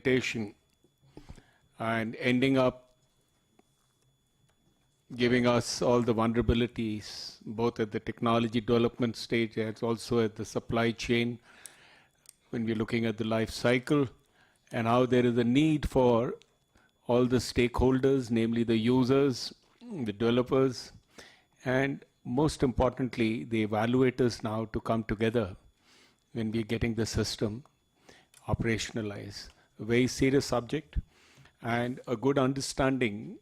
presentation and ending up giving us all the vulnerabilities, both at the technology development stage as also at the supply chain, when we're looking at the life cycle, and how there is a need for all the stakeholders, namely the users, the developers, and most importantly, the evaluators now to come together when we're getting the system operationalized. A very serious subject, and a good understanding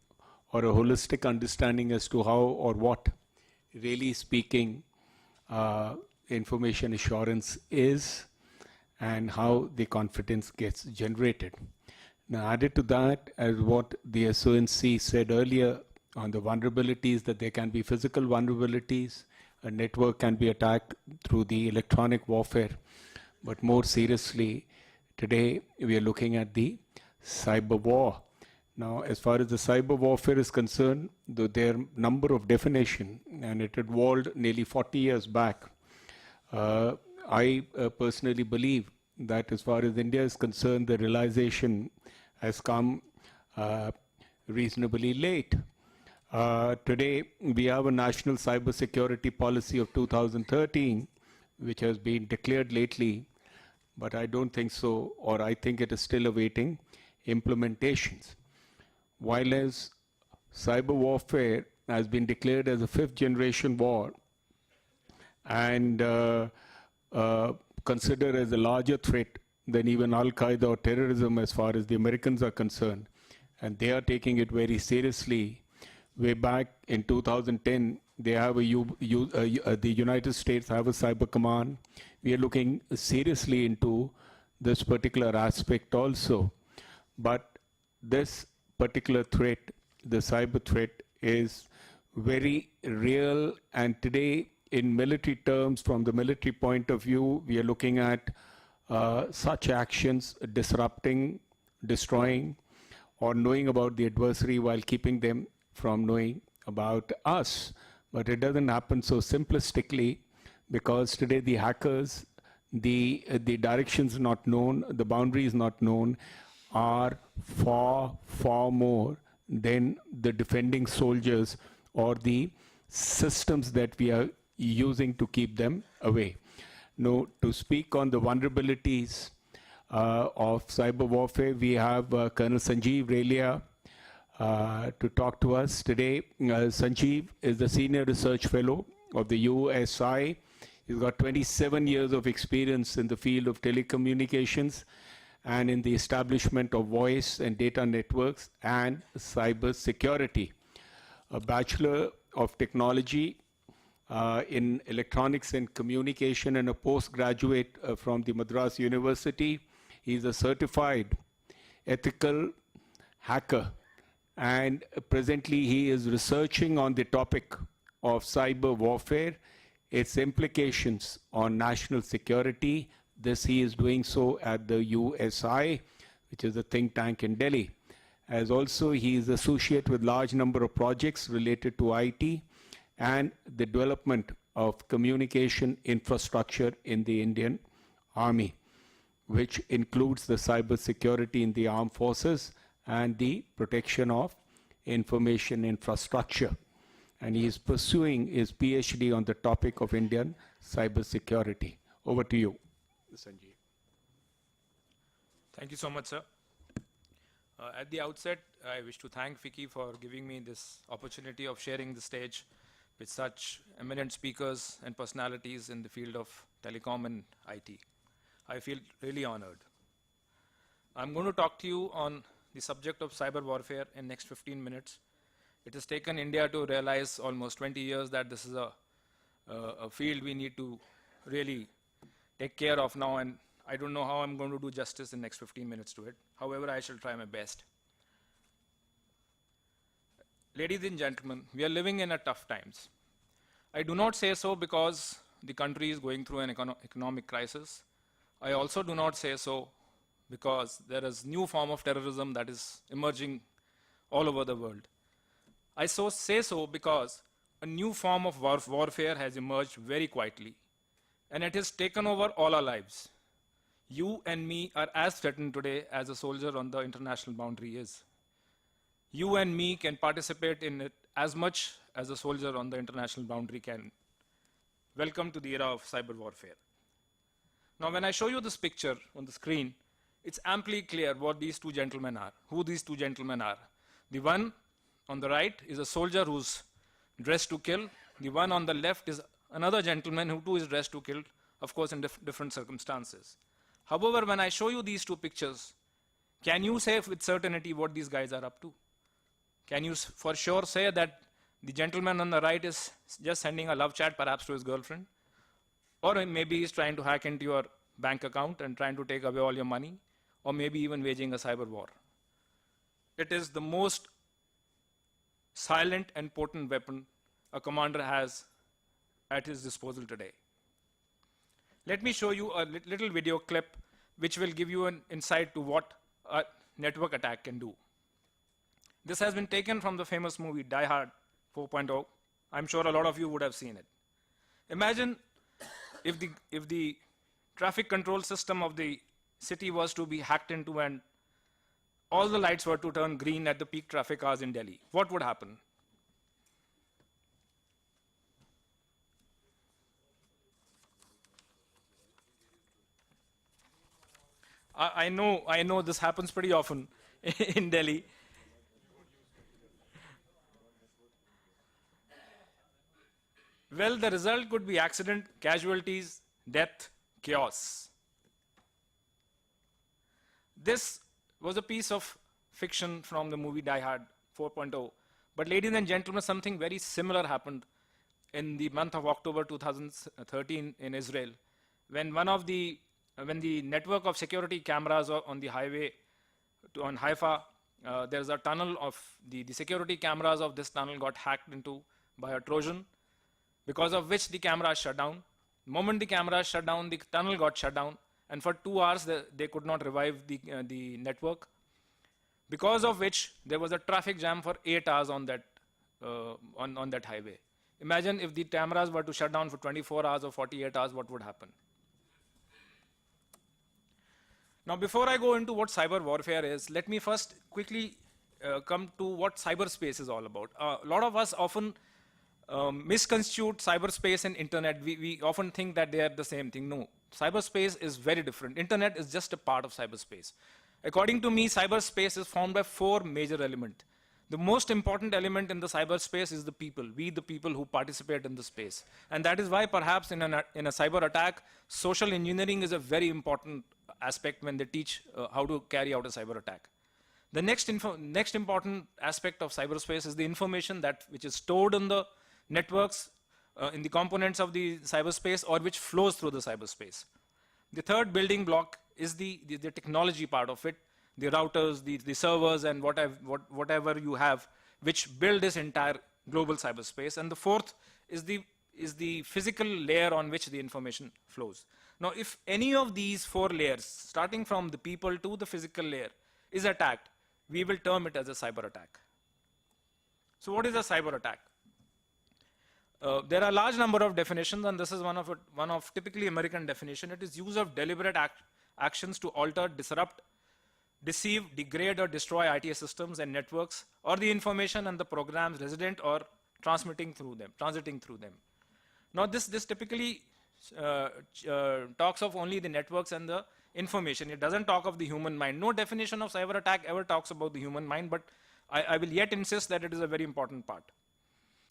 or a holistic understanding as to how or what, really speaking, information assurance is and how the confidence gets generated. Now, added to that, as what the SONC said earlier on the vulnerabilities, that there can be physical vulnerabilities, a network can be attacked through the electronic warfare, but more seriously, today we are looking at the cyber war. Now, as far as the cyber warfare is concerned, though there are a number of definitions, and it evolved nearly 40 years back, I personally believe that as far as India is concerned, the realization has come reasonably late. Today, we have a national cyber security policy of 2013, which has been declared lately, but I don't think so, or I think it is still awaiting implementations. While as cyber warfare has been declared as a fifth generation war and considered as a larger threat than even Al-Qaeda or terrorism as far as the Americans are concerned, and they are taking it very seriously. Way back in 2010, they have the United States have a cyber command. We are looking seriously into this particular aspect also. But this particular threat, the cyber threat, is very real, and today in military terms, from the military point of view, we are looking at such actions disrupting, destroying, or knowing about the adversary while keeping them from knowing about us. But it doesn't happen so simplistically, because today the hackers, the directions not known, the boundaries not known, are far, far more than the defending soldiers or the systems that we are using to keep them away. Now, to speak on the vulnerabilities of cyber warfare, we have Colonel Sanjeev Relia to talk to us today. Sanjeev is the Senior Research Fellow of the USI. He's got 27 years of experience in the field of telecommunications and in the establishment of voice and data networks and cyber security. A Bachelor of Technology in Electronics and Communication and a postgraduate from the Madras University. He's a certified ethical hacker, and presently he is researching on the topic of cyber warfare, its implications on national security. This he is doing so at the USI, which is a think tank in Delhi. As also, he is associated with large number of projects related to IT and the development of communication infrastructure in the Indian Army, which includes the cyber security in the armed forces and the protection of information infrastructure. And he is pursuing his PhD on the topic of Indian cyber security. Over to you, Sanjeev. Thank you so much, sir. At the outset, I wish to thank FICCI for giving me this opportunity of sharing the stage with such eminent speakers and personalities in the field of telecom and IT. I feel really honored. I'm going to talk to you on the subject of cyber warfare in next 15 minutes. It has taken India to realize almost 20 years that this is a field we need to really take care of now, and I don't know how I'm going to do justice in next 15 minutes to it. However, I shall try my best. Ladies and gentlemen, we are living in a tough times. I do not say so because the country is going through an economic crisis. I also do not say so because there is new form of terrorism that is emerging all over the world. I say so because a new form of warfare has emerged very quietly, and it has taken over all our lives. You and me are as threatened today as a soldier on the international boundary is. You and me can participate in it as much as a soldier on the international boundary can. Welcome to the era of cyber warfare. Now, when I show you this picture on the screen, it's amply clear what these two gentlemen are, who these two gentlemen are. The one on the right is a soldier who's dressed to kill. The one on the left is another gentleman who too is dressed to kill, of course, in different circumstances. However, when I show you these two pictures, can you say with certainty what these guys are up to? Can you for sure say that the gentleman on the right is just sending a love chat perhaps to his girlfriend? Or maybe he's trying to hack into your bank account and trying to take away all your money, or maybe even waging a cyber war. It is the most silent and potent weapon a commander has at his disposal today. Let me show you a little video clip which will give you an insight to what a network attack can do. This has been taken from the famous movie Die Hard 4.0. I'm sure a lot of you would have seen it. Imagine if the traffic control system of the city was to be hacked into and all the lights were to turn green at the peak traffic hours in Delhi. What would happen? I know this happens pretty often in Delhi. Well, the result could be accident, casualties, death, chaos. This was a piece of fiction from the movie Die Hard 4.0. But ladies and gentlemen, something very similar happened in the month of October 2013 in Israel, when when the network of security cameras on the highway on Haifa, there's a tunnel of the security cameras of this tunnel got hacked into by a Trojan, because of which the cameras shut down. The moment the cameras shut down, the tunnel got shut down, and for 2 hours they could not revive the network, because of which there was a traffic jam for 8 hours on that highway. Imagine if the cameras were to shut down for 24 hours or 48 hours, what would happen? Now, before I go into what cyber warfare is, let me first quickly come to what cyberspace is all about. A lot of us often misconstrue cyberspace and internet. We often think that they are the same thing. No, cyberspace is very different. Internet is just a part of cyberspace. According to me, cyberspace is formed by 4 major elements. The most important element in the cyberspace is the people, we the people who participate in the space. And that is why perhaps in a cyber attack, social engineering is a very important aspect when they teach how to carry out a cyber attack. The next important aspect of cyberspace is the information which is stored in the networks, in the components of the cyberspace, or which flows through the cyberspace. The third building block is the technology part of it, the routers, the servers, and whatever you have, which build this entire global cyberspace. And the fourth is the physical layer on which the information flows. Now, if any of these 4 layers, starting from the people to the physical layer, is attacked, we will term it as a cyber attack. So what is a cyber attack? There are a large number of definitions, and this is one of typically American definition. It is use of deliberate actions to alter, disrupt, deceive, degrade, or destroy IT systems and networks, or the information and the programs resident or transiting through them. Now, this typically talks of only the networks and the information. It doesn't talk of the human mind. No definition of cyber attack ever talks about the human mind, but I will yet insist that it is a very important part.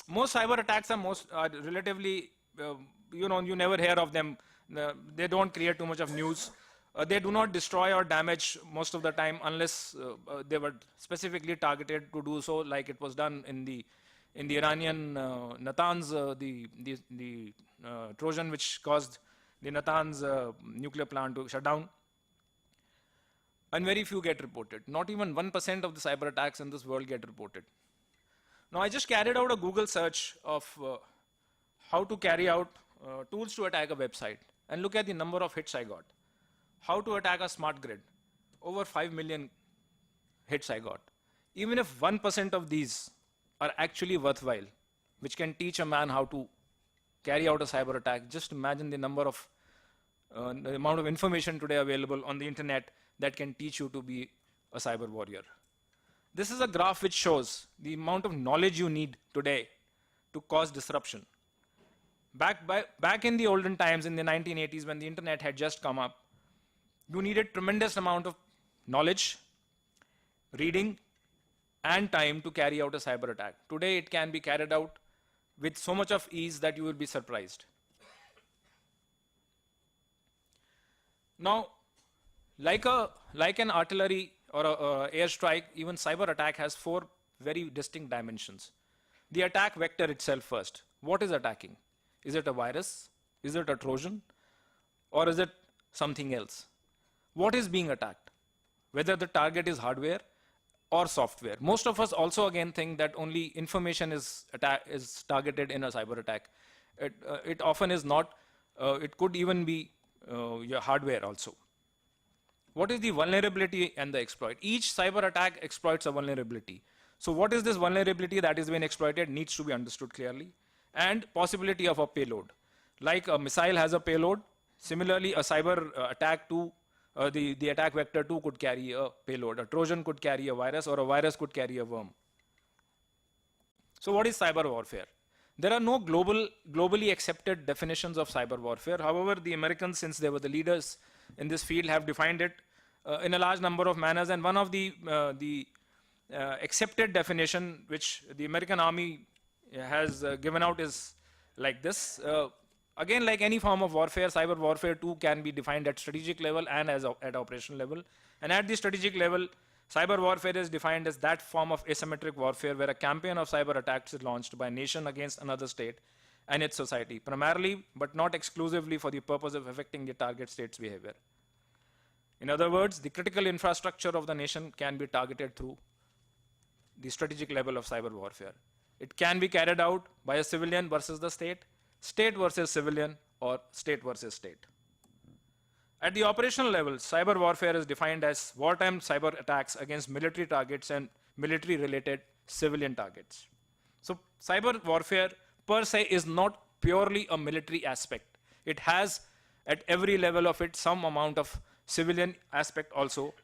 Most cyber attacks are relatively, you never hear of them. They don't create too much of news. They do not destroy or damage most of the time unless they were specifically targeted to do so, like it was done in the Iranian Natanz, the Trojan which caused the Natanz nuclear plant to shut down. And very few get reported. Not even 1% of the cyber attacks in this world get reported. Now, I just carried out a Google search of how to carry out tools to attack a website, and look at the number of hits I got. How to attack a smart grid. Over 5 million hits I got. Even if 1% of these are actually worthwhile, which can teach a man how to carry out a cyber attack, just imagine the number of the amount of information today available on the internet that can teach you to be a cyber warrior. This is a graph which shows the amount of knowledge you need today to cause disruption. Back in the olden times, in the 1980s, when the internet had just come up, you needed tremendous amount of knowledge, reading, and time to carry out a cyber attack. Today, it can be carried out with so much of ease that you will be surprised. Now, like an artillery or a airstrike, even cyber attack has 4 very distinct dimensions. The attack vector itself first. What is attacking? Is it a virus? Is it a Trojan? Or is it something else? What is being attacked? Whether the target is hardware or software. Most of us also again think that only information is targeted in a cyber attack. It often is not. It could even be your hardware also. What is the vulnerability and the exploit? Each cyber attack exploits a vulnerability. So what is this vulnerability that is being exploited needs to be understood clearly. And possibility of a payload. Like a missile has a payload, similarly a cyber attack too, the attack vector too could carry a payload. A Trojan could carry a virus, or a virus could carry a worm. So what is cyber warfare? There are no globally accepted definitions of cyber warfare. However, the Americans, since they were the leaders in this field, have defined it in a large number of manners. And one of the accepted definition which the American Army has given out is like this. Again, like any form of warfare, cyber warfare too can be defined at strategic level and at operational level. And at the strategic level, cyber warfare is defined as that form of asymmetric warfare where a campaign of cyber attacks is launched by a nation against another state and its society, primarily but not exclusively for the purpose of affecting the target state's behavior. In other words, the critical infrastructure of the nation can be targeted through the strategic level of cyber warfare. It can be carried out by a civilian versus the state versus civilian, or state versus state. At the operational level, cyber warfare is defined as wartime cyber attacks against military targets and military-related civilian targets. So cyber warfare per se is not purely a military aspect. It has, at every level of it, some amount of civilian aspect also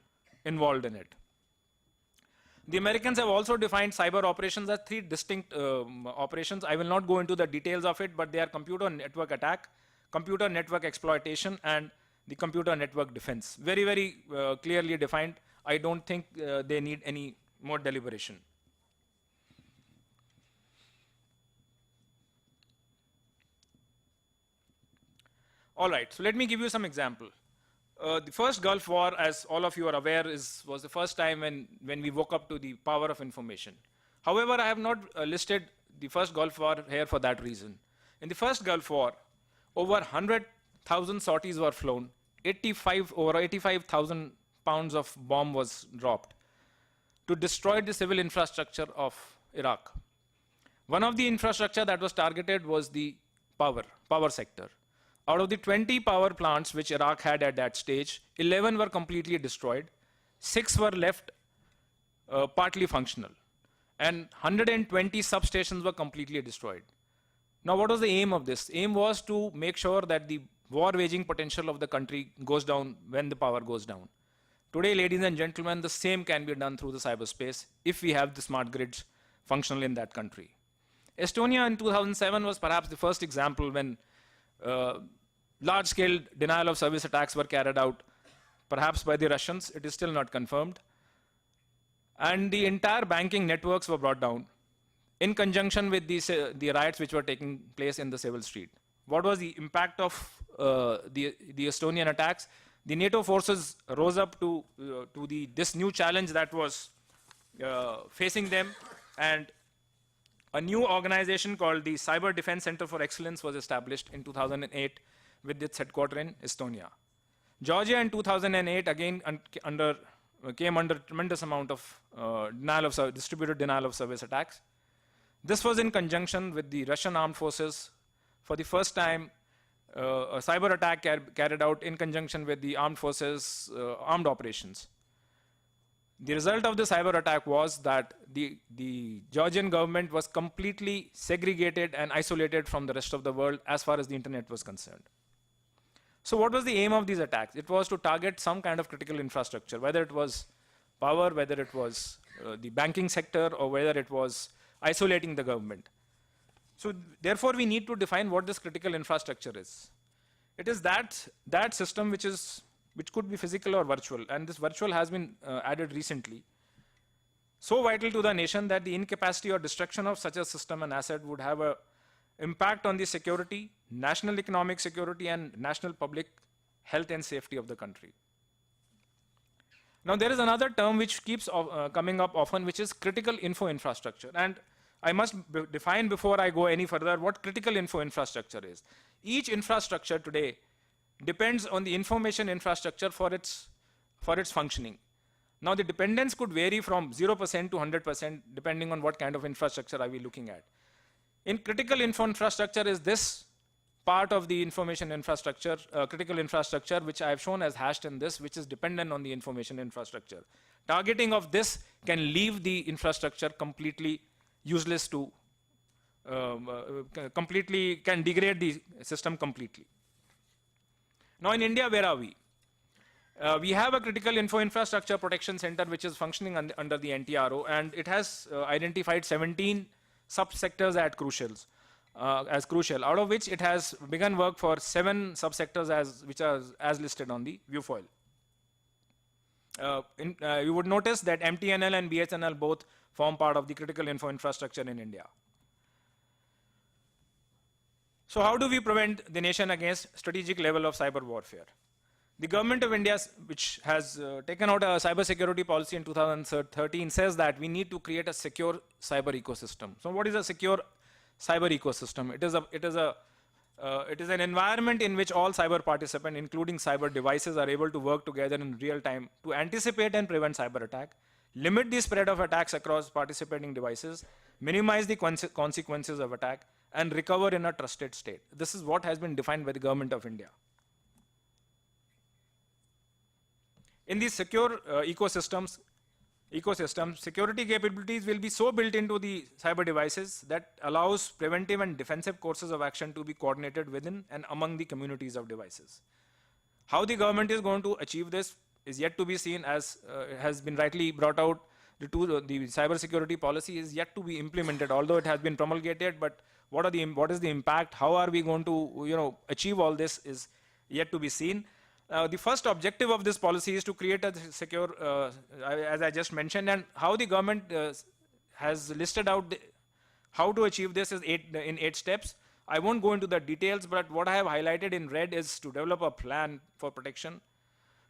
involved in it. The Americans have also defined cyber operations as 3 distinct operations. I will not go into the details of it, but they are computer network attack, computer network exploitation, and the computer network defense. Very, very clearly defined. I don't think they need any more deliberation. All right, so let me give you some example. The first Gulf War, as all of you are aware, was the first time when we woke up to the power of information. However, I have not listed the first Gulf War here for that reason. In the first Gulf War, over 100,000 sorties were flown, over 85,000 pounds of bomb was dropped to destroy the civil infrastructure of Iraq. One of the infrastructure that was targeted was the power sector. Out of the 20 power plants which Iraq had at that stage, 11 were completely destroyed, 6 were left partly functional, and 120 substations were completely destroyed. Now, what was the aim of this? Aim was to make sure that the war-waging potential of the country goes down when the power goes down. Today, ladies and gentlemen, the same can be done through the cyberspace if we have the smart grids functional in that country. Estonia in 2007 was perhaps the first example when large-scale denial of service attacks were carried out, perhaps by the Russians. It is still not confirmed. And the entire banking networks were brought down in conjunction with the riots which were taking place in the civil street. What was the impact of the Estonian attacks? The NATO forces rose up to this new challenge that was facing them, and a new organization called the Cyber Defense Center for Excellence was established in 2008 with its headquarters in Estonia. Georgia in 2008 again came under tremendous amount of distributed denial of service attacks. This was in conjunction with the Russian armed forces. For the first time, a cyber attack carried out in conjunction with the armed forces armed operations. The result of the cyber attack was that the Georgian government was completely segregated and isolated from the rest of the world as far as the internet was concerned. So what was the aim of these attacks? It was to target some kind of critical infrastructure, whether it was power, whether it was the banking sector, or whether it was isolating the government. So therefore, we need to define what this critical infrastructure is. It is that system which could be physical or virtual, and this virtual has been added recently. So vital to the nation that the incapacity or destruction of such a system and asset would have a impact on the security, national economic security, and national public health and safety of the country. Now there is another term which keeps coming up often, which is critical info infrastructure. And I must define before I go any further what critical info infrastructure is. Each infrastructure today depends on the information infrastructure for its functioning. Now the dependence could vary from 0% to 100% depending on what kind of infrastructure are we looking at. In critical info infrastructure is this part of the information infrastructure, critical infrastructure, which I have shown as hashed in this, which is dependent on the information infrastructure. Targeting of this can leave the infrastructure completely useless to, can degrade the system completely. Now in India, where are we? We have a critical info infrastructure protection center which is functioning under the NTRO, and it has identified 17 subsectors as crucial, out of which it has begun work for 7 subsectors which are as listed on the viewfoil. You would notice that MTNL and BSNL both form part of the critical info infrastructure in India. So how do we prevent the nation against strategic level of cyber warfare? The government of India, which has taken out a cyber security policy in 2013, says that we need to create a secure cyber ecosystem. So what is a secure cyber ecosystem? It is an environment in which all cyber participants, including cyber devices, are able to work together in real time to anticipate and prevent cyber attack, limit the spread of attacks across participating devices, minimize the consequences of attack, and recover in a trusted state. This is what has been defined by the government of India. In these secure ecosystems, security capabilities will be so built into the cyber devices that allows preventive and defensive courses of action to be coordinated within and among the communities of devices. How the government is going to achieve this is yet to be seen, as has been rightly brought out. The cyber security policy is yet to be implemented, although it has been promulgated, but what is the impact? How are we going to achieve all this is yet to be seen. The first objective of this policy is to create a secure, as I just mentioned, and how the government has listed out how to achieve this is in 8 steps. I won't go into the details, but what I have highlighted in red is to develop a plan for protection,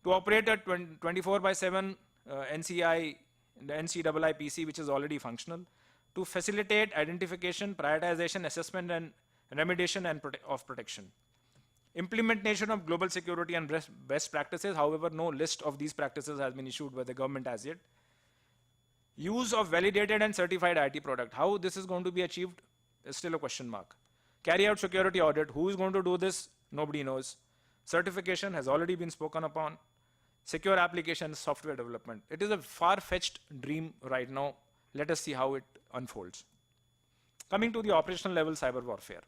to operate a 24/7 NCI, the NCII PC, which is already functional, to facilitate identification, prioritization, assessment, and remediation of protection. Implementation of global security and best practices. However, no list of these practices has been issued by the government as yet. Use of validated and certified IT product. How this is going to be achieved is still a question mark. Carry out security audit. Who is going to do this? Nobody knows. Certification has already been spoken upon. Secure application, software development. It is a far-fetched dream right now. Let us see how it unfolds. Coming to the operational level cyber warfare.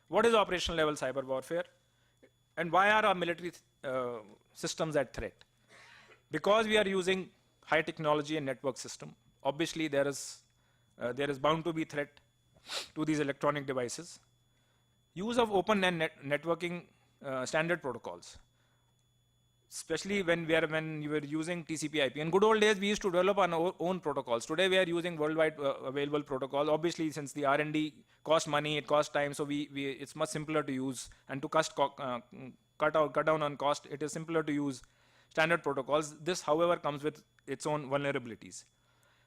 What is operational level cyber warfare? And why are our military systems at threat? Because we are using high technology and network system. Obviously, there is bound to be threat to these electronic devices. Use of open and networking standard protocols, especially when you were using TCP/IP. In good old days, we used to develop our own protocols. Today, we are using worldwide available protocols. Obviously, since the R&D costs money, it costs time, so it's much simpler to use. And to cut down on cost, it is simpler to use standard protocols. This, however, comes with its own vulnerabilities.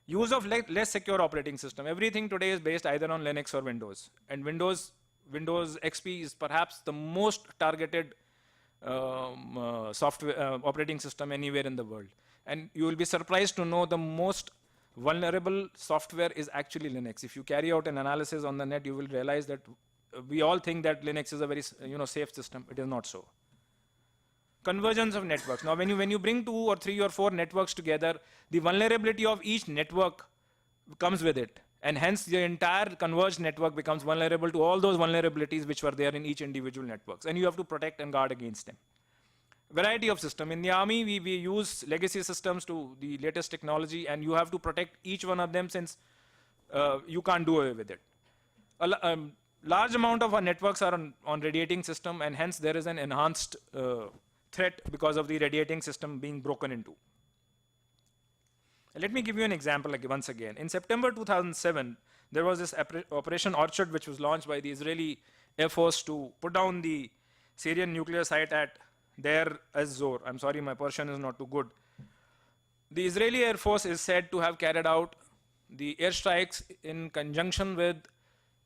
Use of less secure operating system. Everything today is based either on Linux or Windows. And Windows XP is perhaps the most targeted software operating system anywhere in the world. And you will be surprised to know the most vulnerable software is actually Linux. If you carry out an analysis on the net, you will realize that we all think that Linux is a very safe system. It is not so. Convergence of networks. Now, when you bring 2 or 3 or 4 networks together, the vulnerability of each network comes with it. And hence the entire converged network becomes vulnerable to all those vulnerabilities which were there in each individual networks. And you have to protect and guard against them. Variety of system. In the army, we use legacy systems to the latest technology, and you have to protect each one of them since you can't do away with it. Large amount of our networks are on radiating system, and hence there is an enhanced threat because of the radiating system being broken into. Let me give you an example once again. In September 2007, there was this Operation Orchard, which was launched by the Israeli Air Force to put down the Syrian nuclear site at Deir ez-Zor. I'm sorry, my Persian is not too good. The Israeli Air Force is said to have carried out the airstrikes in conjunction with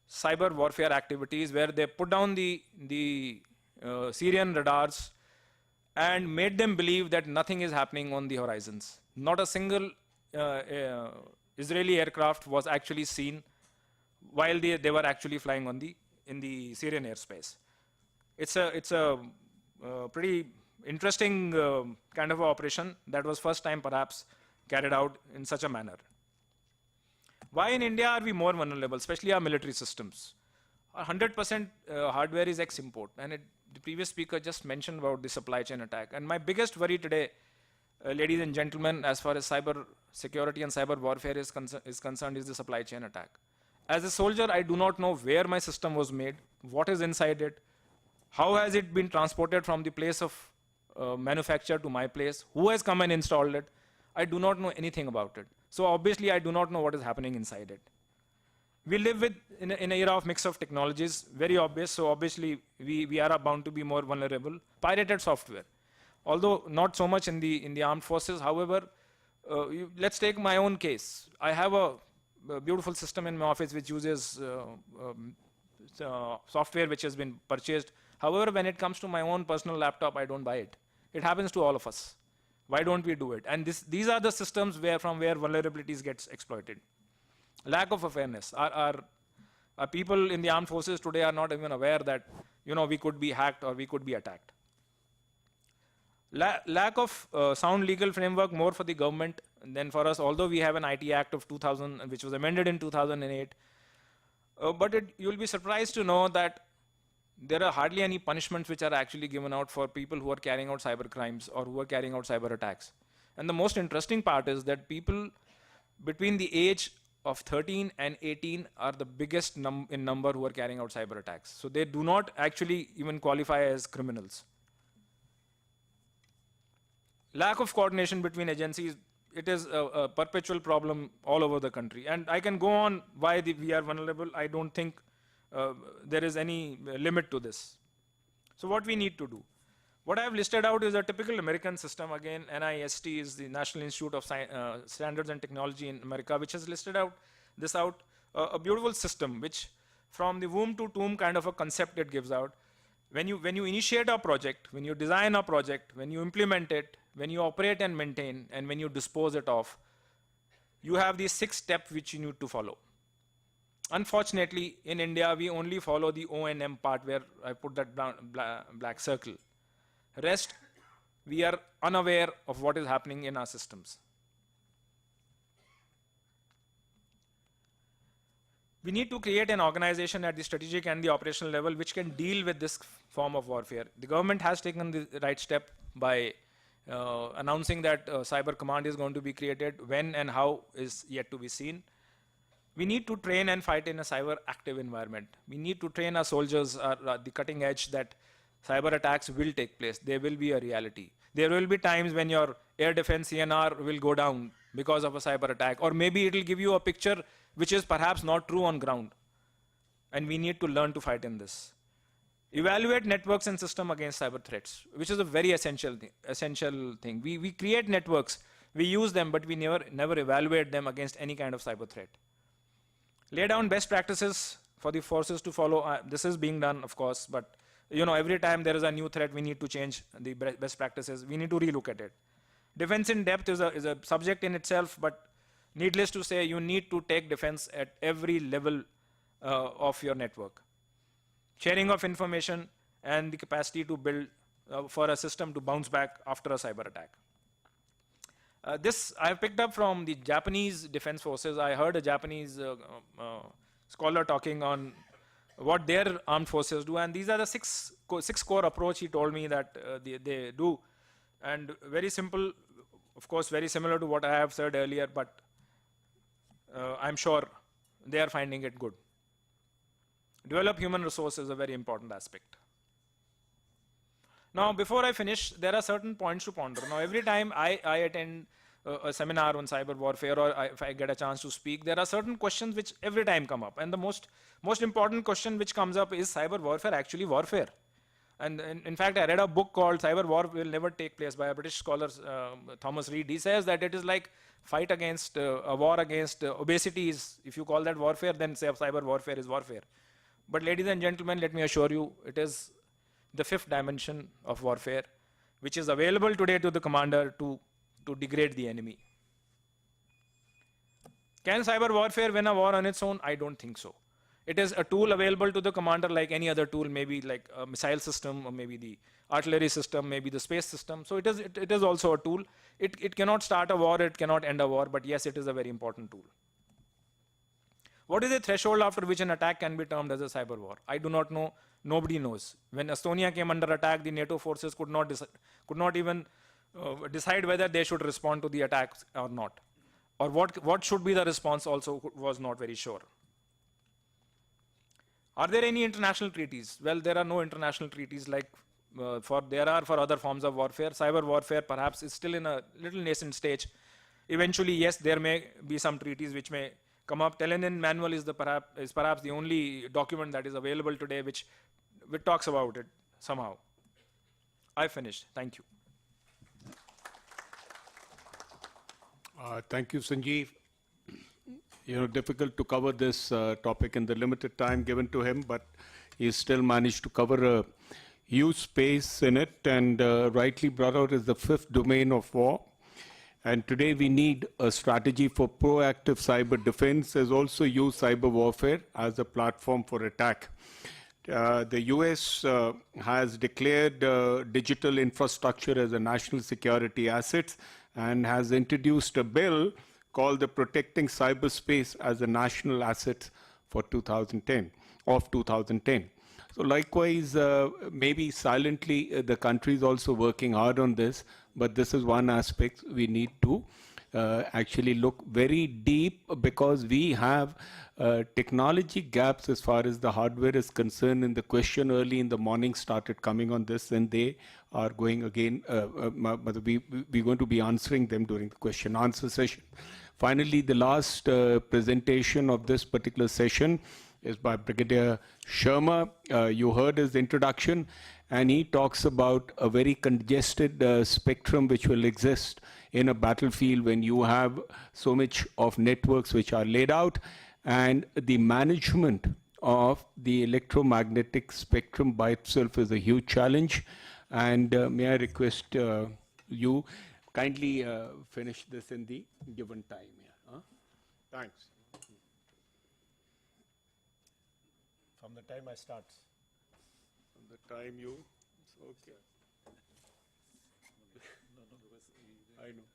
cyber warfare activities, where they put down the Syrian radars and made them believe that nothing is happening on the horizons. Not a single Israeli aircraft was actually seen while they were actually flying in the Syrian airspace. It's a pretty interesting kind of operation that was first time perhaps carried out in such a manner. Why in India are we more vulnerable, especially our military systems? 100% hardware is ex-import, and the previous speaker just mentioned about the supply chain attack. And my biggest worry today, ladies and gentlemen, as far as cyber security and cyber warfare is concerned, is the supply chain attack. As a soldier, I do not know where my system was made, what is inside it, how has it been transported from the place of manufacture to my place, who has come and installed it. I do not know anything about it. So obviously, I do not know what is happening inside it. We live in an era of mix of technologies, very obvious. So obviously, we are bound to be more vulnerable. Pirated software, although not so much in the armed forces. However, let's take my own case. I have a beautiful system in my office which uses software which has been purchased. However, when it comes to my own personal laptop, I don't buy it. It happens to all of us. Why don't we do it? And these are the systems from where vulnerabilities gets exploited. Lack of awareness. Our people in the armed forces today are not even aware that we could be hacked or we could be attacked. Lack of sound legal framework, more for the government than for us, although we have an IT Act of 2000, which was amended in 2008. But you'll be surprised to know that there are hardly any punishments which are actually given out for people who are carrying out cyber crimes or who are carrying out cyber attacks. And the most interesting part is that people between the age of 13 and 18 are the biggest in number who are carrying out cyber attacks. So they do not actually even qualify as criminals. Lack of coordination between agencies, it is a perpetual problem all over the country. And I can go on why we are vulnerable. I don't think there is any limit to this. So what we need to do? What I have listed out is a typical American system. Again, NIST is the National Institute of Standards and Technology in America, which has listed out a beautiful system, which from the womb to tomb kind of a concept it gives out. When you initiate a project, when you design a project, when you implement it, when you operate and maintain, and when you dispose it off, you have these 6 steps which you need to follow. Unfortunately, in India, we only follow the O&M part where I put that black circle. Rest, we are unaware of what is happening in our systems. We need to create an organization at the strategic and the operational level which can deal with this form of warfare. The government has taken the right step by announcing that Cyber Command is going to be created. When and how is yet to be seen. We need to train and fight in a cyber active environment. We need to train our soldiers at the cutting edge that cyber attacks will take place. They will be a reality. There will be times when your air defense CNR will go down because of a cyber attack, or maybe it will give you a picture which is perhaps not true on ground. And we need to learn to fight in this. Evaluate networks and system against cyber threats, which is a very essential thing. We create networks, we use them, but we never evaluate them against any kind of cyber threat. Lay down best practices for the forces to follow. This is being done, of course, but every time there is a new threat, we need to change the best practices. We need to relook at it. Defense in depth is a subject in itself, but needless to say, you need to take defense at every level of your network. Sharing of information and the capacity to build for a system to bounce back after a cyber attack. This I have picked up from the Japanese Defense Forces. I heard a Japanese scholar talking on what their armed forces do, and these are the six core approach he told me that they do, and very simple, of course, very similar to what I have said earlier, but I'm sure they are finding it good. Develop human resource is a very important aspect. Now, before I finish, there are certain points to ponder. Now, every time I attend a seminar on cyber warfare, or if I get a chance to speak, there are certain questions which every time come up. And the most important question which comes up is, cyber warfare actually warfare? And in fact, I read a book called Cyber War Will Never Take Place by a British scholar, Thomas Reid. He says that it is like fight against, a war against obesity. If you call that warfare, then cyber warfare is warfare. But ladies and gentlemen, let me assure you, it is the fifth dimension of warfare, which is available today to the commander to degrade the enemy. Can cyber warfare win a war on its own? I don't think so. It is a tool available to the commander like any other tool, maybe like a missile system, or maybe the artillery system, maybe the space system. So it is also a tool. It cannot start a war, it cannot end a war, but yes, it is a very important tool. What is the threshold after which an attack can be termed as a cyber war? I do not know. Nobody knows. When Estonia came under attack, the NATO forces could not even decide whether they should respond to the attacks or not. Or what should be the response also was not very sure. Are there any international treaties? Well, there are no international treaties like there are for other forms of warfare. Cyber warfare perhaps is still in a little nascent stage. Eventually, yes, there may be some treaties which may come up. Telenin manual is perhaps the only document that is available today which talks about it somehow. I finished. Thank you. Thank you, Sanjeev. Difficult to cover this topic in the limited time given to him, but he still managed to cover a huge space in it, and rightly brought out as the fifth domain of war. And today we need a strategy for proactive cyber defense, as also use cyber warfare as a platform for attack. The US has declared digital infrastructure as a national security asset and has introduced a bill called the Protecting Cyberspace as a National Asset for 2010. So likewise, maybe silently, the country is also working hard on this, but this is one aspect we need to actually look very deep, because we have technology gaps as far as the hardware is concerned. And the question early in the morning started coming on this, and they are going again, we're going to be answering them during the question answer session. Finally, the last presentation of this particular session is by Brigadier Sharma. You heard his introduction, and he talks about a very congested spectrum which will exist in a battlefield when you have so much of networks which are laid out, and the management of the electromagnetic spectrum by itself is a huge challenge. And may I request you kindly finish this in the given time. Yeah. Thanks. From the time I start. From the time you, okay. I know.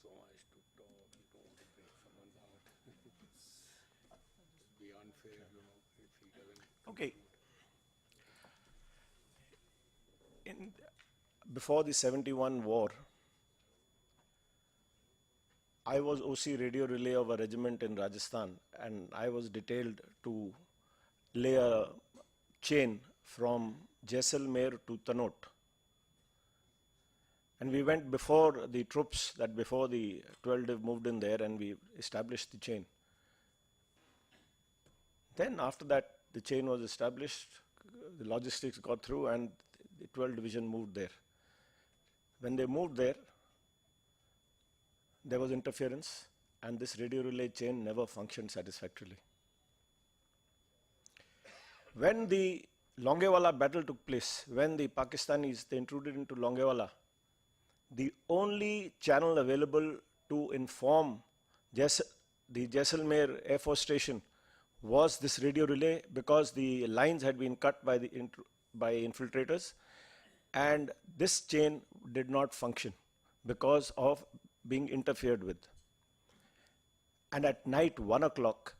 So much to talk, you don't want to break someone's heart. It'd be unfair, if he doesn't. Okay. Before the 71 war, I was OC radio relay of a regiment in Rajasthan, and I was detailed to lay a chain from Jaisalmer to Tanot. And we went before the troops, that before the 12th Div moved in there, and we established the chain. Then after that, the chain was established, the logistics got through, and the 12th Division moved there. When they moved there, there was interference, and this radio relay chain never functioned satisfactorily. When the Longewala battle took place, when the Pakistanis, they intruded into Longewala, the only channel available to inform the Jaisalmer Air Force Station was this radio relay, because the lines had been cut by infiltrators, and this chain did not function because of being interfered with. And at night, 1 o'clock,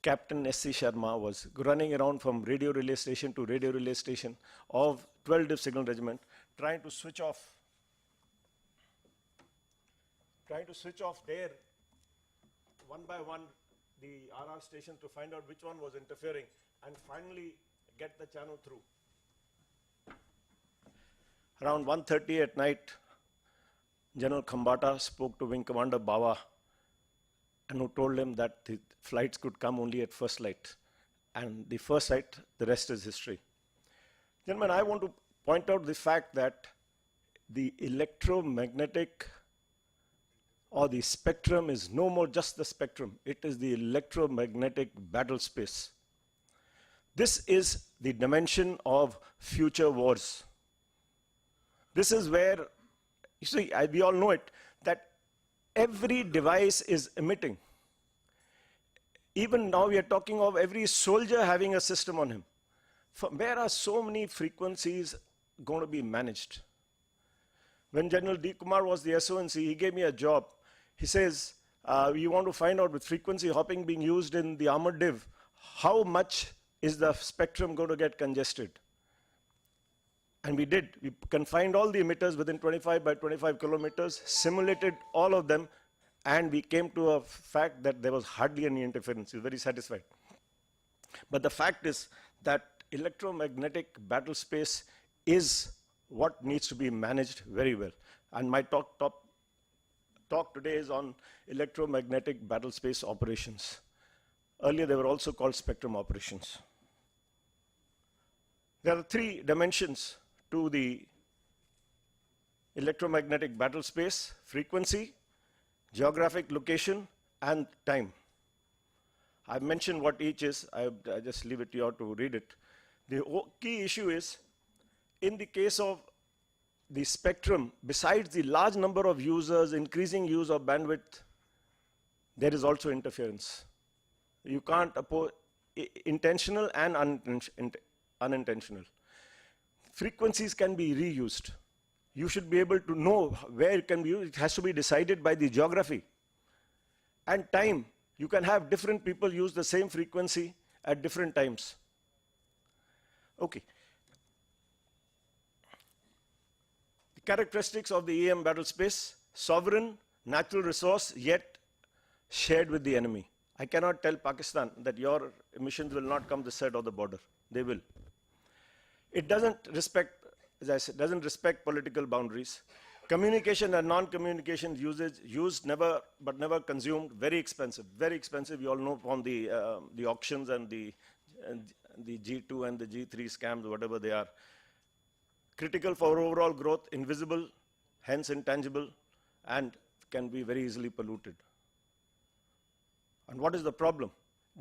Captain S.C. Sharma was running around from radio relay station to radio relay station of 12 Div Signal Regiment, trying to switch off their one by one the RR stations to find out which one was interfering and finally get the channel through. Around 1:30 at night, General Khambata spoke to Wing Commander Bawa and who told him that the flights could come only at first light. And the first light, the rest is history. Gentlemen, I want to point out the fact that the electromagnetic or the spectrum is no more just the spectrum. It is the electromagnetic battle space. This is the dimension of future wars. This is where, you see, we all know it, that every device is emitting. Even now we are talking of every soldier having a system on him. Where are so many frequencies going to be managed? When General D. Kumar was the SONC, he gave me a job. He says, you want to find out with frequency hopping being used in the armored div, how much is the spectrum going to get congested? And we did. We confined all the emitters within 25 by 25 kilometers, simulated all of them, and we came to a fact that there was hardly any interference. We were very satisfied. But the fact is that electromagnetic battle space is what needs to be managed very well. And my talk today is on electromagnetic battle space operations. Earlier they were also called spectrum operations. There are 3 dimensions to the electromagnetic battle space: frequency, geographic location, and time. I've mentioned what each is. I just leave it to you to read it. The key issue is, in the case of the spectrum, besides the large number of users, increasing use of bandwidth, there is also interference. You can't oppose intentional and unintentional. Frequencies can be reused. You should be able to know where it can be used. It has to be decided by the geography. And time. You can have different people use the same frequency at different times. Okay. The characteristics of the EM battle space: sovereign, natural resource, yet shared with the enemy. I cannot tell Pakistan that your emissions will not come this side of the border. They will. It doesn't respect, as I said, doesn't respect political boundaries. Communication and non-communication usage, used never, but never consumed, very expensive, very expensive. You all know from the auctions and the G2 and the G3 scams, whatever they are. Critical for overall growth, invisible, hence intangible, and can be very easily polluted. And what is the problem?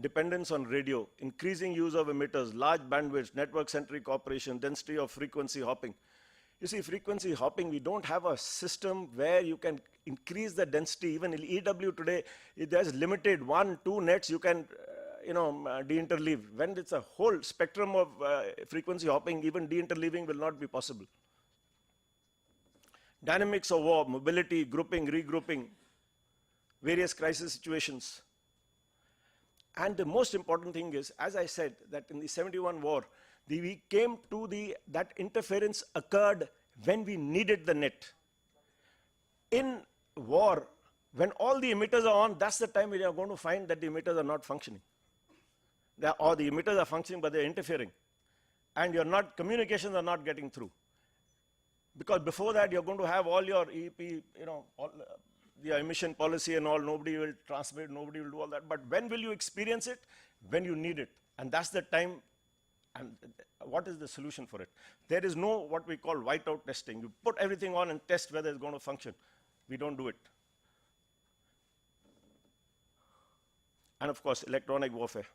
Dependence on radio, increasing use of emitters, large bandwidths, network-centric operation, density of frequency hopping. You see, frequency hopping, we don't have a system where you can increase the density. Even in EW today, there's limited 1, 2 nets you can de-interleave. When it's a whole spectrum of frequency hopping, even de-interleaving will not be possible. Dynamics of war, mobility, grouping, regrouping, various crisis situations. And the most important thing is, as I said, that in the 71 war, we came to that interference occurred when we needed the net. In war, when all the emitters are on, that's the time we are going to find that the emitters are not functioning. Or the emitters are functioning, but they're interfering. And communications are not getting through. Because before that, you're going to have all your EP, the emission policy and all, nobody will transmit, nobody will do all that. But when will you experience it? When you need it. And that's the time. And what is the solution for it? There is no what we call whiteout testing. You put everything on and test whether it's going to function. We don't do it. And of course, electronic warfare.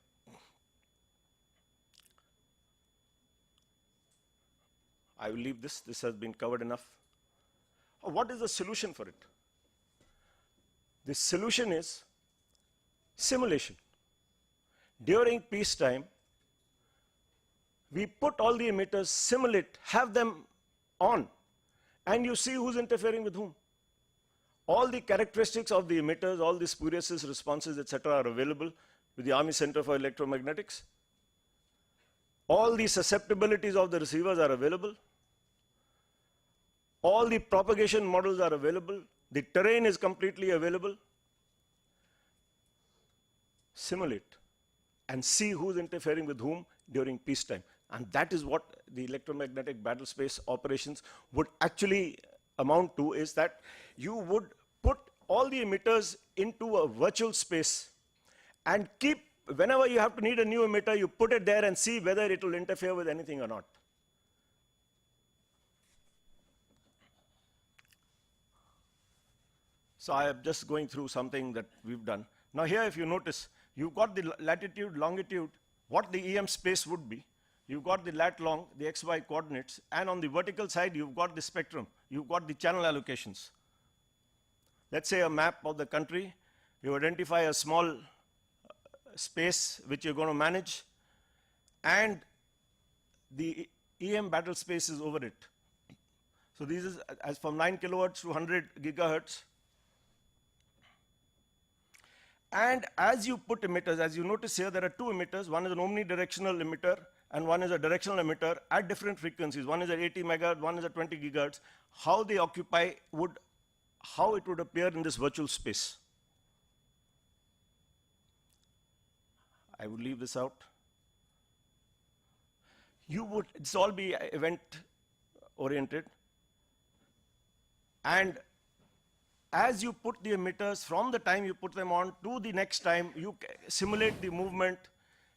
I will leave this. This has been covered enough. What is the solution for it? The solution is simulation. During peacetime, We put all the emitters, simulate, have them on, and you see who's interfering with whom. All the characteristics of the emitters, all the spurious responses, etc., are available with the Army Center for Electromagnetics. All the susceptibilities of the receivers are available. All the propagation models are available. The terrain is completely available. Simulate and see who's interfering with whom during peacetime. And that is what the electromagnetic battle space operations would actually amount to, is that you would put all the emitters into a virtual space and keep, whenever you have to need a new emitter, you put it there and see whether it will interfere with anything or not. So I am just going through something that we've done. Now here, if you notice, you've got the latitude, longitude, what the EM space would be. You've got the lat long, the XY coordinates, and on the vertical side, you've got the spectrum. You've got the channel allocations. Let's say a map of the country. You identify a small space which you're going to manage, and the EM battle space is over it. So this is as from 9 kilohertz to 100 gigahertz. And as you put emitters, as you notice here, there are two emitters. One is an omnidirectional emitter, and one is a directional emitter at different frequencies. One is at 80 megahertz, one is at 20 gigahertz. How they occupy would, how it would appear in this virtual space. I would leave this out. You would, it's all be event oriented. And as you put the emitters, from the time you put them on to the next time, you simulate the movement,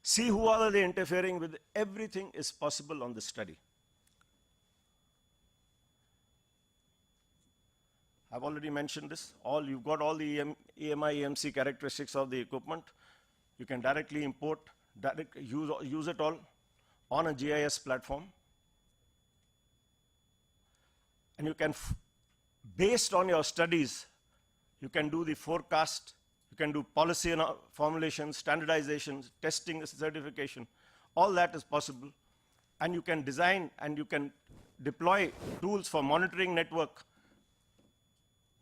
see who are they interfering with. Everything is possible on this study. I've already mentioned this. You've got all the EMI, EMC characteristics of the equipment. You can directly import, use it all on a GIS platform. And you can, based on your studies, you can do the forecast, you can do policy formulation, standardization, testing, certification. All that is possible. And you can design and you can deploy tools for monitoring network,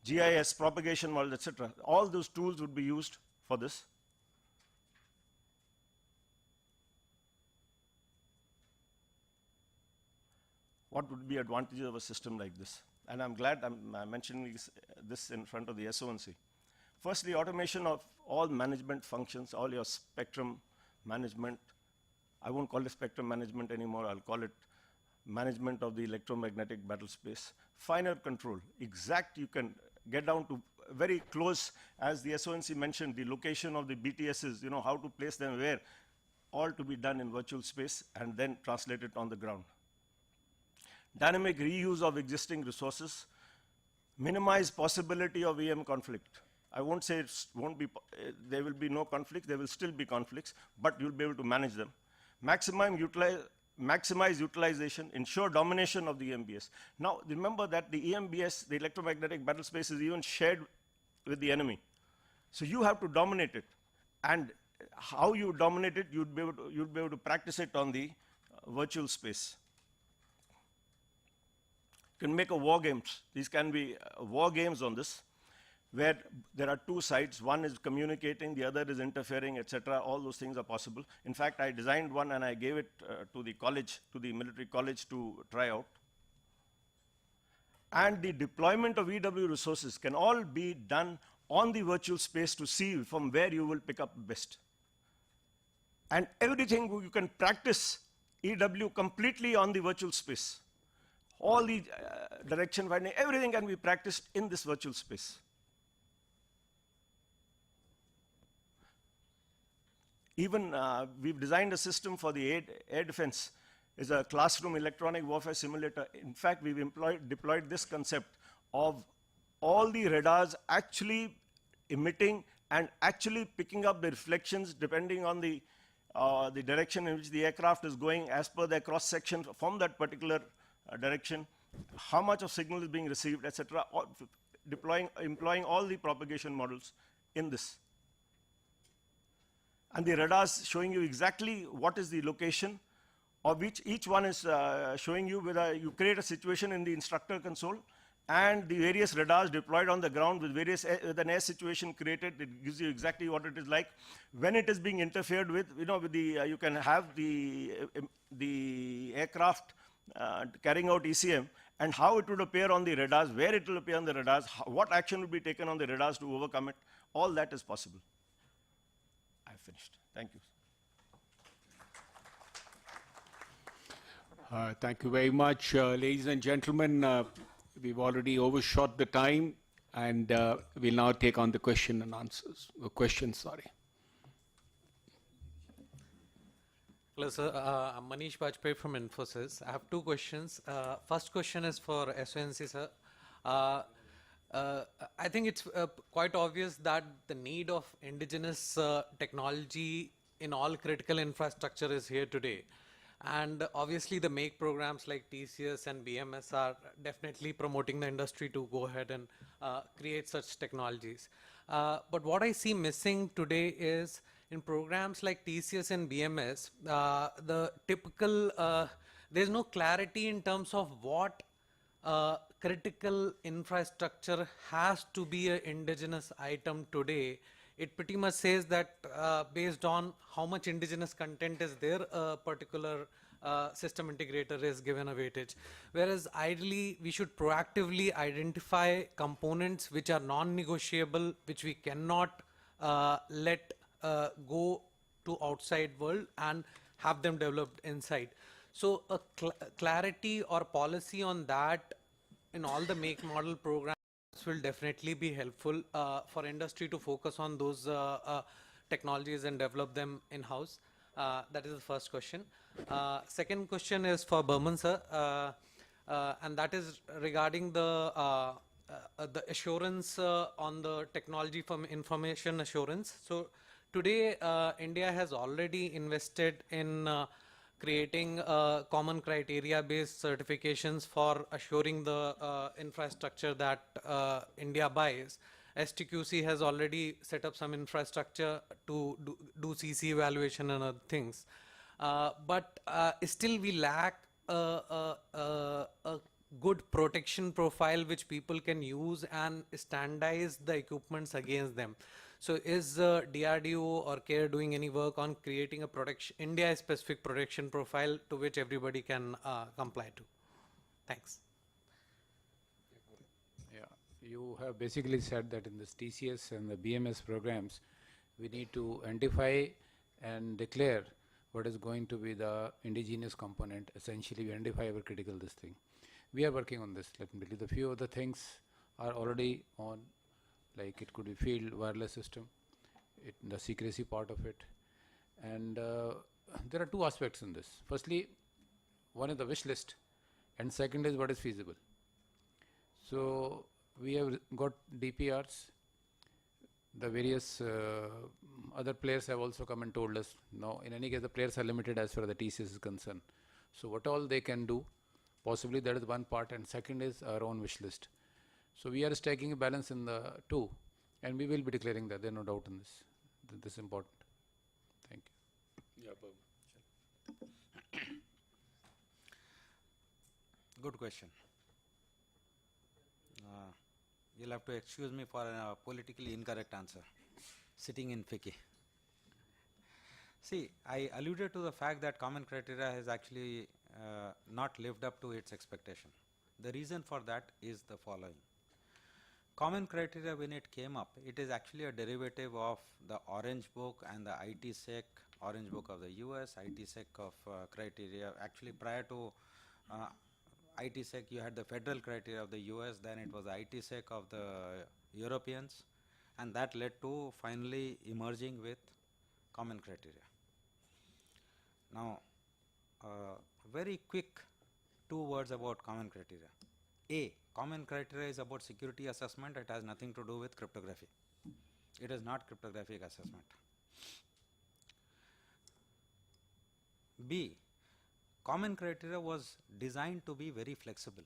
GIS, propagation models, etc. All those tools would be used for this. What would be advantages of a system like this? And I'm glad I'm mentioning this in front of the SONC. Firstly, automation of all management functions, all your spectrum management. I won't call it spectrum management anymore, I'll call it management of the electromagnetic battle space. Finer control, exact, you can get down to very close, as the SONC mentioned, the location of the BTSs, how to place them where, all to be done in virtual space and then translated on the ground. Dynamic reuse of existing resources, minimize possibility of EM conflict. I won't say there will be no conflict, there will still be conflicts, but you'll be able to manage them. Maximize utilization, ensure domination of the EMBS. Now, remember that the EMBS, the electromagnetic battle space, is even shared with the enemy. So you have to dominate it. And how you dominate it, you'll be able to practice it on the virtual space. You can make a war games. These can be war games on this, where there are two sides. One is communicating, the other is interfering, etc. All those things are possible. In fact, I designed one and I gave it to the college, to the military college to try out. And the deployment of EW resources can all be done on the virtual space to see from where you will pick up best. And everything you can practice EW completely on the virtual space. All the direction finding, everything can be practiced in this virtual space. Even we've designed a system for the air defense. It's a classroom electronic warfare simulator. In fact, we've deployed this concept of all the radars actually emitting and actually picking up the reflections depending on the direction in which the aircraft is going as per their cross section from that particular direction, how much of signal is being received, etc. Employing all the propagation models in this. And the radars showing you exactly what is the location of which each one is showing you whether you create a situation in the instructor console and the various radars deployed on the ground with various with an air situation created. It gives you exactly what it is like when it is being interfered with. You know, with the you can have the aircraft carrying out ECM and how it would appear on the radars, where it will appear on the radars, what action will be taken on the radars to overcome it. All that is possible. I've finished. Thank you. Thank you very much. Ladies and gentlemen, we've already overshot the time, and we'll now take on the question and answers. Questions, sorry. Hello, sir. I'm Manish Bajpayee from Infosys. I have two questions. First question is for SONC, sir. I think it's quite obvious that the need of indigenous technology in all critical infrastructure is here today. And obviously the MAKE programs like TCS and BMS are definitely promoting the industry to go ahead and create such technologies. But what I see missing today is in programs like TCS and BMS, the typical, there's no clarity in terms of what critical infrastructure has to be an indigenous item today. It pretty much says that based on how much indigenous content is there, a particular system integrator is given a weightage. Whereas ideally, we should proactively identify components which are non-negotiable, which we cannot let go to outside world and have them developed inside. So a clarity or policy on that in all the make model programs will definitely be helpful for industry to focus on those technologies and develop them in-house. That is the first question. Second question is for Burman, sir, and that is regarding the assurance on the technology from information assurance. So today, India has already invested in creating common criteria-based certifications for assuring the infrastructure that India buys. STQC has already set up some infrastructure to do CC evaluation and other things. But still we lack a good protection profile which people can use and standardize the equipments against them. So is DRDO or CARE doing any work on creating a protection, India-specific protection profile to which everybody can comply to? Thanks. Yeah, you have basically said that in this TCS and the BMS programs, we need to identify and declare what is going to be the indigenous component. Essentially, we identify our critical this thing. We are working on this. Let me tell you, the few other things are already on. Like it could be field wireless system, the secrecy part of it. And there are two aspects in this. Firstly, one is the wish list, and second is what is feasible. So we have got DPRs. The various other players have also come and told us, no, in any case, the players are limited as far as the TCS is concerned. So what all they can do, possibly that is one part, and second is our own wish list. So we are striking a balance in the two, and we will be declaring that. There's no doubt in this. This is important. Thank you. Yeah, good question. You'll have to excuse me for a politically incorrect answer. Sitting in FICCI. See, I alluded to the fact that common criteria has actually not lived up to its expectation. The reason for that is the following. Common criteria, when it came up, it is actually a derivative of the Orange Book and the ITSEC, Orange Book of the US, ITSEC of criteria. Actually, prior to ITSEC, you had the federal criteria of the US, then it was the ITSEC of the Europeans, and that led to finally emerging with common criteria. Now, very quick 2 words about common criteria. A, common criteria is about security assessment. It has nothing to do with cryptography. It is not cryptographic assessment. B, common criteria was designed to be very flexible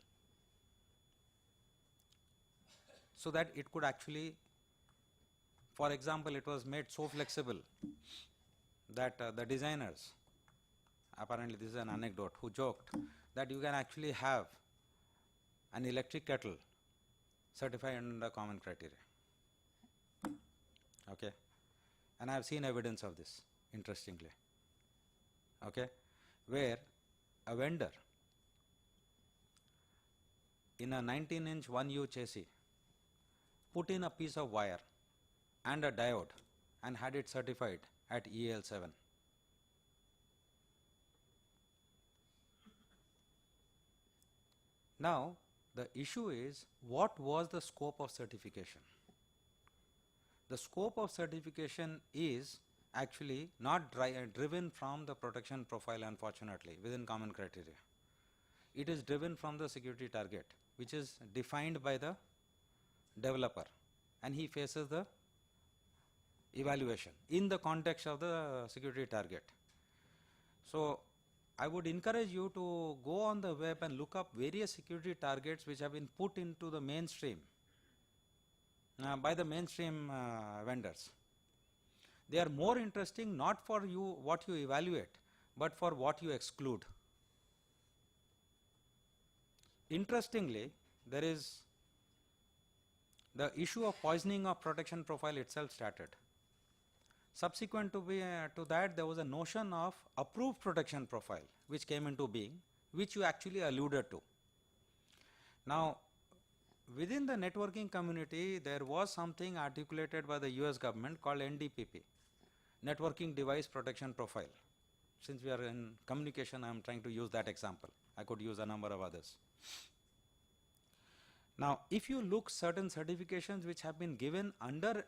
so that it could actually, for example, it was made so flexible that the designers apparently this is an anecdote, who joked that you can actually have an electric kettle certified under common criteria. Okay, and I have seen evidence of this, interestingly. Okay, where a vendor in a 19-inch 1U chassis put in a piece of wire and a diode and had it certified at EAL7. Now, the issue is, what was the scope of certification? The scope of certification is actually not driven from the protection profile, unfortunately, within common criteria. It is driven from the security target, which is defined by the developer, and he faces the evaluation in the context of the security target. So, I would encourage you to go on the web and look up various security targets which have been put into the mainstream by the mainstream vendors. They are more interesting not for you what you evaluate, but for what you exclude. Interestingly, there is the issue of poisoning of protection profile itself started. Subsequent to that, there was a notion of approved protection profile which came into being, which you actually alluded to. Now, within the networking community, there was something articulated by the US government called NDPP, Networking Device Protection Profile. Since we are in communication, I am trying to use that example. I could use a number of others. Now, if you look certain certifications which have been given under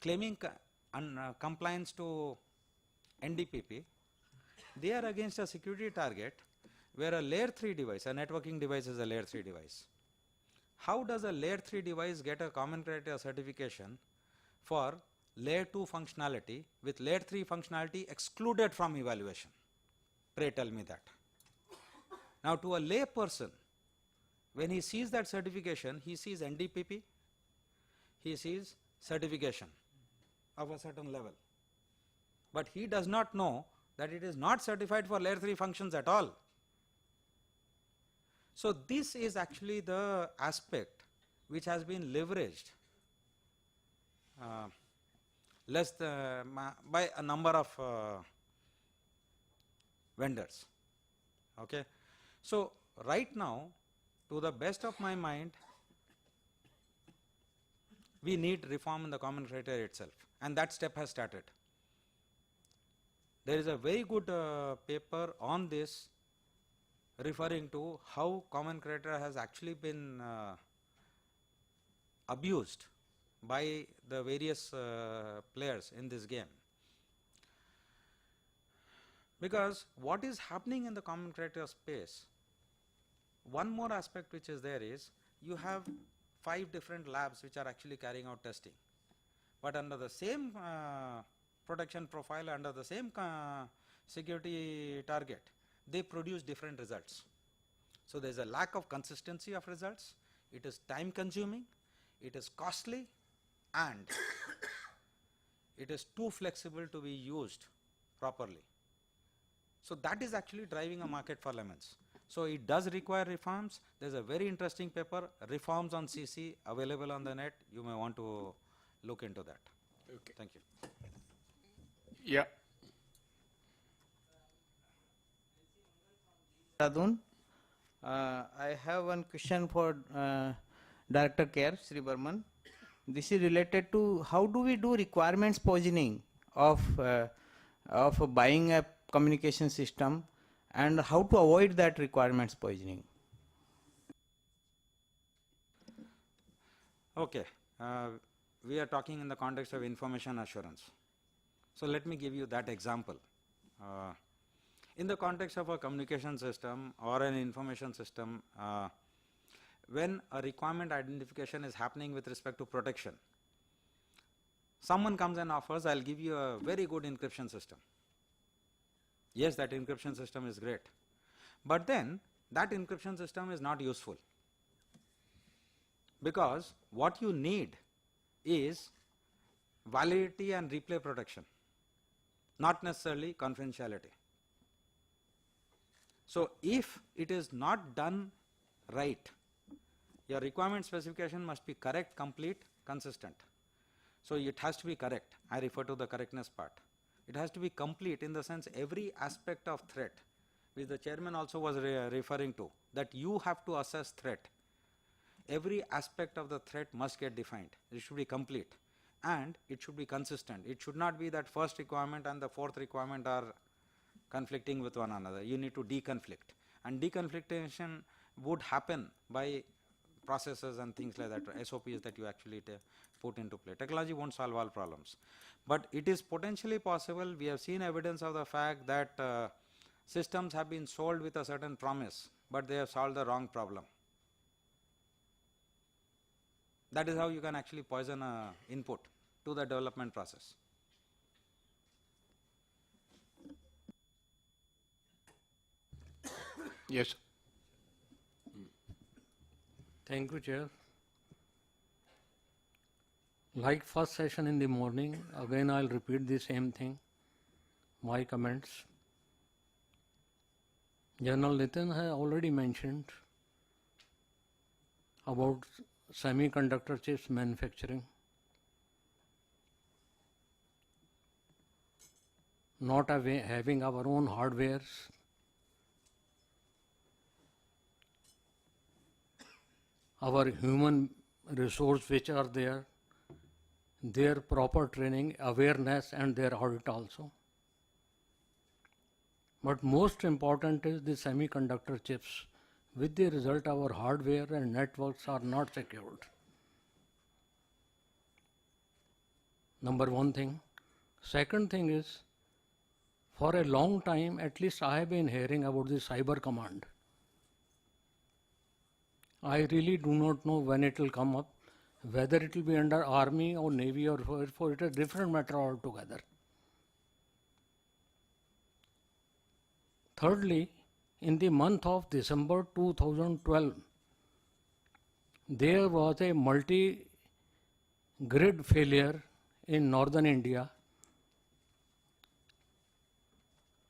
claiming compliance to NDPP, they are against a security target where a layer 3 device, a networking device is a layer 3 device. How does a layer 3 device get a common criteria certification for layer 2 functionality with layer 3 functionality excluded from evaluation? Pray tell me that. Now, to a lay person, when he sees that certification, he sees NDPP, he sees certification of a certain level, but he does not know that it is not certified for layer 3 functions at all. So, this is actually the aspect which has been leveraged by a number of vendors. Okay. So, right now, to the best of my mind, we need reform in the common criteria itself, and that step has started. There is a very good paper on this referring to how common criteria has actually been abused by the various players in this game. Because what is happening in the common criteria space, one more aspect which is there is, you have 5 different labs which are actually carrying out testing, but under the same protection profile, under the same security target, they produce different results. So, there is a lack of consistency of results, it is time consuming, it is costly, and it is too flexible to be used properly. So, that is actually driving a market for lemons. So, it does require reforms. There is a very interesting paper, Reforms on CC, available on the net. You may want to look into that. Okay. Thank you. Yeah. Radun, I have one question for Director Care, Sri Burman. This is related to how do we do requirements poisoning of buying a communication system, and how to avoid that requirements poisoning. Okay, we are talking in the context of information assurance. So, let me give you that example. In the context of a communication system or an information system, when a requirement identification is happening with respect to protection, someone comes and offers, I will give you a very good encryption system. Yes, that encryption system is great, but then that encryption system is not useful, because what you need is validity and replay protection, not necessarily confidentiality. So if it is not done right, your requirement specification must be correct, complete, consistent. So it has to be correct. I refer to the correctness part. It has to be complete in the sense every aspect of threat, which the chairman also was referring to, that you have to assess threat. Every aspect of the threat must get defined. It should be complete and it should be consistent. It should not be that first requirement and the fourth requirement are conflicting with one another. You need to deconflict, and deconflictation would happen by processes and things like that, SOPs that you actually put into play. Technology won't solve all problems, but it is potentially possible. We have seen evidence of the fact that systems have been sold with a certain promise, but they have solved the wrong problem. That is how you can actually poison a input to the development process. Yes. Thank you, Chair. Like first session in the morning, again I'll repeat the same thing, my comments. General Nitin has already mentioned about semiconductor chips manufacturing. Not having our own hardwares. Our human resource which are there, their proper training, awareness and their audit also. But most important is the semiconductor chips. With the result, our hardware and networks are not secured. Number one thing. Second thing is, for a long time, at least I have been hearing about the cyber command. I really do not know when it will come up, whether it will be under Army or Navy or for it is a different matter altogether. Thirdly, in the month of December 2012, there was a multi-grid failure in northern India,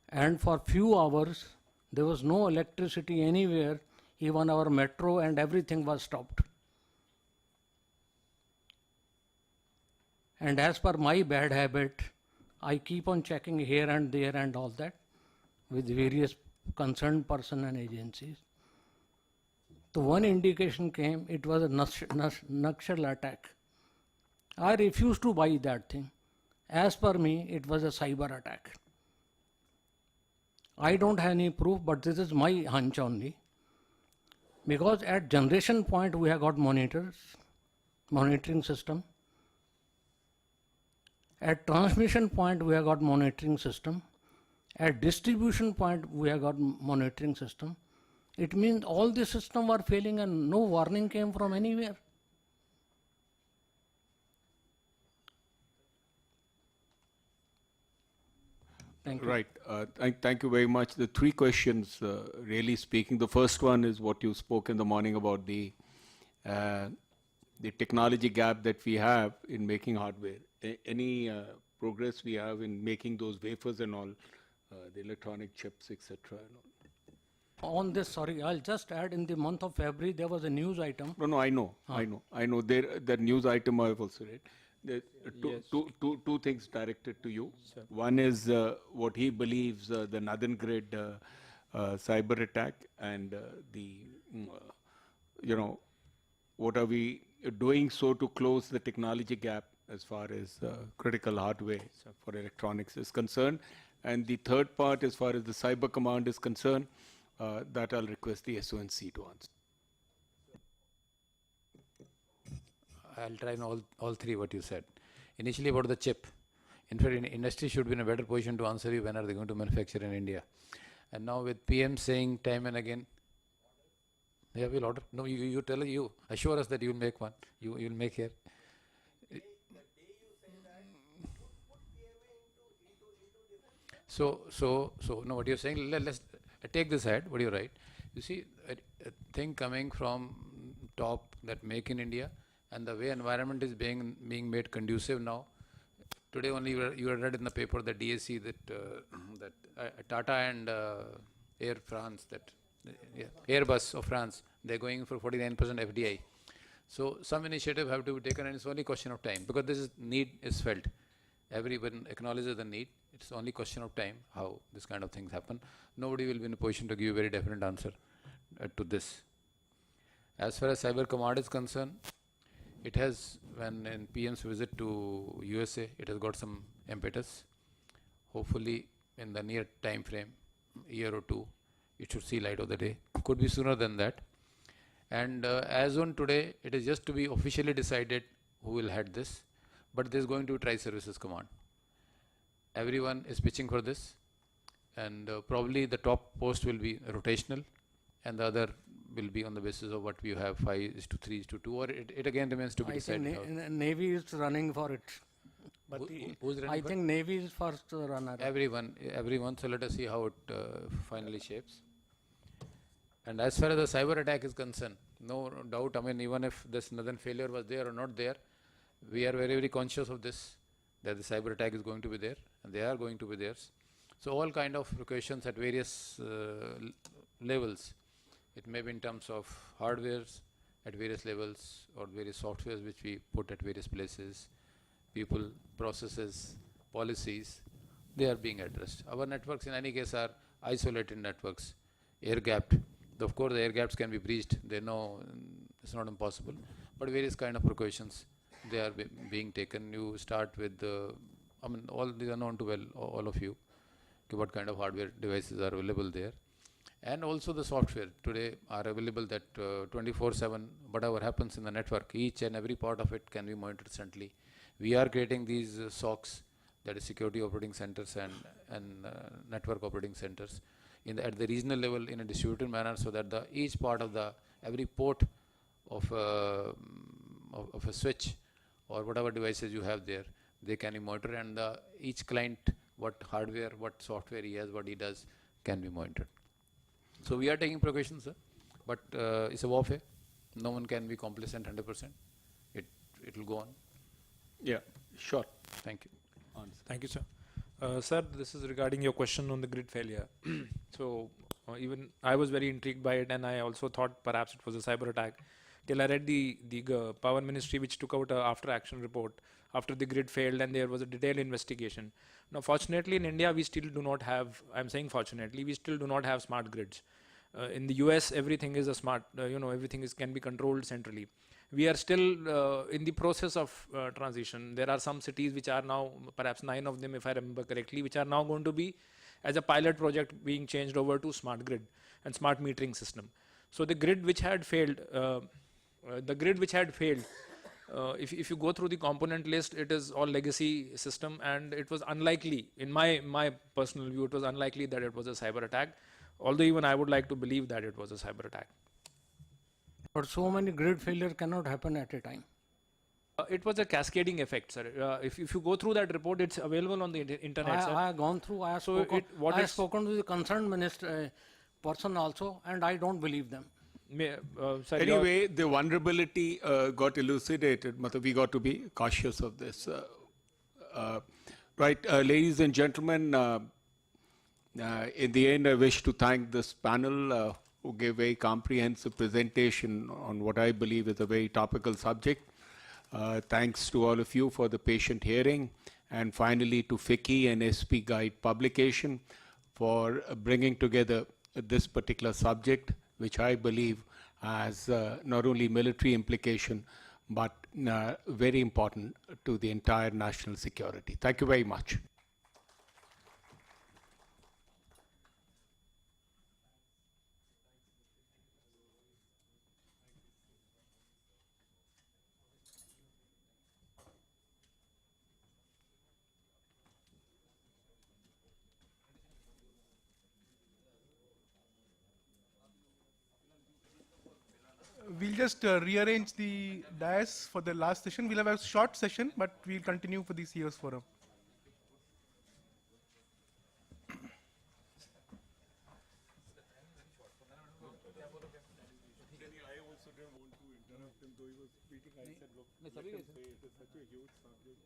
and for few hours there was no electricity anywhere. Even our metro and everything was stopped. And as per my bad habit, I keep on checking here and there and all that with various concerned person and agencies. So one indication came, it was a Nakshal attack. I refused to buy that thing. As per me, it was a cyber attack. I don't have any proof, but this is my hunch only. Because at generation point we have got monitoring system. At transmission point we have got monitoring system. At distribution point we have got monitoring system. It means all the systems were failing and no warning came from anywhere. Thank you. Right. Thank you very much. The three questions, really speaking. The first one is what you spoke in the morning about the technology gap that we have in making hardware. Any progress we have in making those wafers and all, the electronic chips, etc. On this, sorry, I'll just add, in the month of February there was a news item. No, I know. There, that news item I've also read. Two things directed to you. Sir. One is what he believes the Northern Grid cyber attack, and what are we doing so to close the technology gap as far as critical hardware for electronics is concerned. And the third part, as far as the cyber command is concerned, that I'll request the SONC to answer. I'll try in all three what you said. Initially about the chip. In fact, industry should be in a better position to answer you when are they going to manufacture in India. And now with PM saying time and again, yeah, we'll order. No, you assure us that you will make one. You will make here. So no, what you're saying, let's take this ahead, what you're right. You see, a thing coming from top, that make in India, and the way environment is being made conducive now. Today only you had read in the paper that DSC, that Tata and Air France, Airbus of France, they're going for 49% FDI. So some initiative have to be taken, and it's only question of time, because this need is felt. Everyone acknowledges the need. It's only question of time how this kind of things happen. Nobody will be in a position to give a very definite answer to this. As far as cyber command is concerned, it has, when in PM's visit to USA, it has got some impetus. Hopefully in the near time frame, year or two, it should see light of the day. Could be sooner than that. And as on today, it is just to be officially decided who will head this, but there is going to be Tri-Services Command. Everyone is pitching for this, and probably the top post will be rotational, and the other will be on the basis of what we have, 5:3:2, or it again remains to be I think decided. Navy is running for it. But Who's running I for? think Navy is first runner. Everyone. So let us see how it finally shapes. And as far as the cyber attack is concerned, no doubt, I mean, even if this Northern failure was there or not there, we are very, very conscious of this, that the cyber attack is going to be there, and they are going to be there. So all kind of precautions at various levels. It may be in terms of hardwares at various levels, or various softwares which we put at various places, people, processes, policies, they are being addressed. Our networks in any case are isolated networks, air-gapped. Of course, the air gaps can be breached. They know it's not impossible, but various kind of precautions, they are being taken. You start with I mean, all these are known to all of you, what kind of hardware devices are available there. And also the software today are available that 24/7, whatever happens in the network, each and every part of it can be monitored centrally. We are creating these SOCs, that is security operating centers and network operating centers, at the regional level in a distributed manner, so that each part of every port of a switch or whatever devices you have there, they can be monitored, and each client, what hardware, what software he has, what he does, can be monitored. So we are taking precautions, sir, but it's a warfare. No one can be complacent 100%. It will go on. Yeah, sure. Thank you. Thank you, sir. Sir, this is regarding your question on the grid failure. So even I was very intrigued by it, and I also thought perhaps it was a cyber attack, till I read the Power Ministry, which took out a after action report after the grid failed, and there was a detailed investigation. Now, fortunately, in India, we still do not have, I'm saying fortunately, we still do not have smart grids. In the US, everything is a smart, everything can be controlled centrally. We are still in the process of transition. There are some cities which are now, perhaps 9 of them, if I remember correctly, which are now going to be, as a pilot project, being changed over to smart grid and smart metering system. So the grid which had failed, if you go through the component list, it is all legacy system, and it was unlikely, in my personal view, it was unlikely that it was a cyber attack, although even I would like to believe that it was a cyber attack. But so many grid failure cannot happen at a time. It was a cascading effect, sir. If you go through that report, it's available on the internet, sir. I have gone through, I have spoken to the concerned minister person also, and I don't believe them. Sir, Anyway, the vulnerability got elucidated. We got to be cautious of this. Right, ladies and gentlemen, in the end, I wish to thank this panel who gave a comprehensive presentation on what I believe is a very topical subject. Thanks to all of you for the patient hearing, and finally to FICCI and SP Guide publication for bringing together this particular subject, which I believe has not only military implication, but very important to the entire national security. Thank you very much. We'll just rearrange the dais for the last session. We'll have a short session, but we'll continue for this year's forum. I also didn't want to interrupt him, though he was speaking. I said, look, let him say it is such a huge subject.